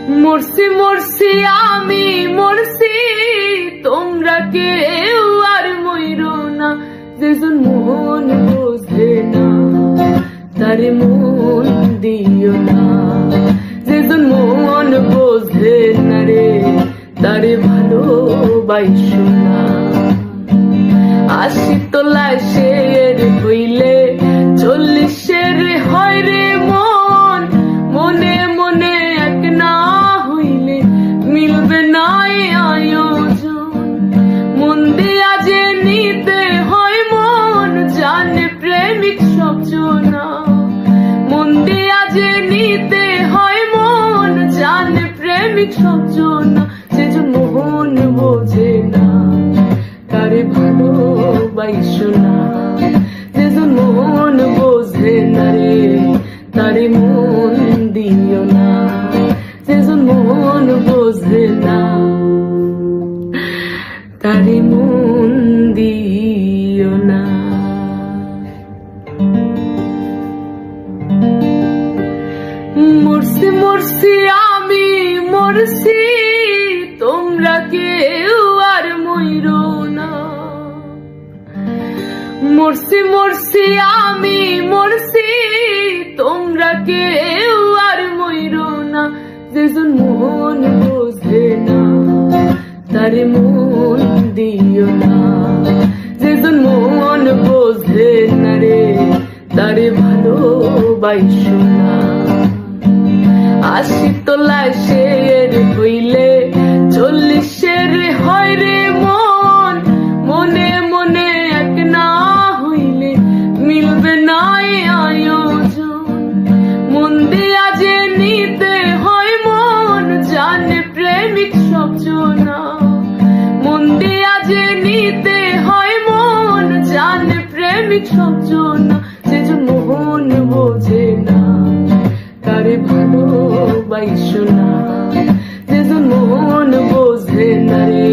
মরছি মরছি আমি মরছি, তোমরা কেউ আর মইরো না। যেজন মন বোঝে না তারে মন দিও না, যেজন মন বোঝে না রে তারে ভালোবাইসো না। আশি তোলায় শের হইলে 40-এর হয় রে মন, মনে মনে এক না হইলে মিলবে না এ আয়োজন। মন দিয়া যে নিতে হয় মন, জানে প্রেমিক সব জনা। মন দিয়া যে নিতে হয় মন, জানে প্রেমিক সব জনা। যেজন মন বোঝে না তারে ভালোবাইসো না, যেজন মন বোঝে না রে তারে মন দিও না, যেজন মন বোঝে না তারে মন দিও না। মরছি মরছি আমি মরছি, তোমরা কেউ আর মইরো না। মরছি মরছি আমি মরছি, তোমরা কেউ আর মইরো না। যেজন মন বোঝে না তারে মন দিও না, যেজন মন বোঝে না রে তারে ভালোবাইসো না। আশি তোলায় শের হইলে 40-এর হয় রে মন, মনে মনে এক না হইলে মিলবে না এ আয়োজন। মন দিয়া যে নিতে হয় মন, জানে প্রেমিক সব জনা। মন দিয়া যে নিতে হয় মন, জানে প্রেমিক সব জনা। যেজন মন বোঝে না তারে ভালোবাইসো না, যেজন মন বোঝে না রে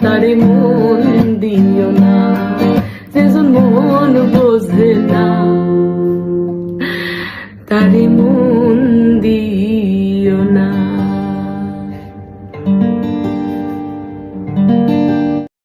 তারে মন দিও না, যেজন মন বোঝে না তারে মন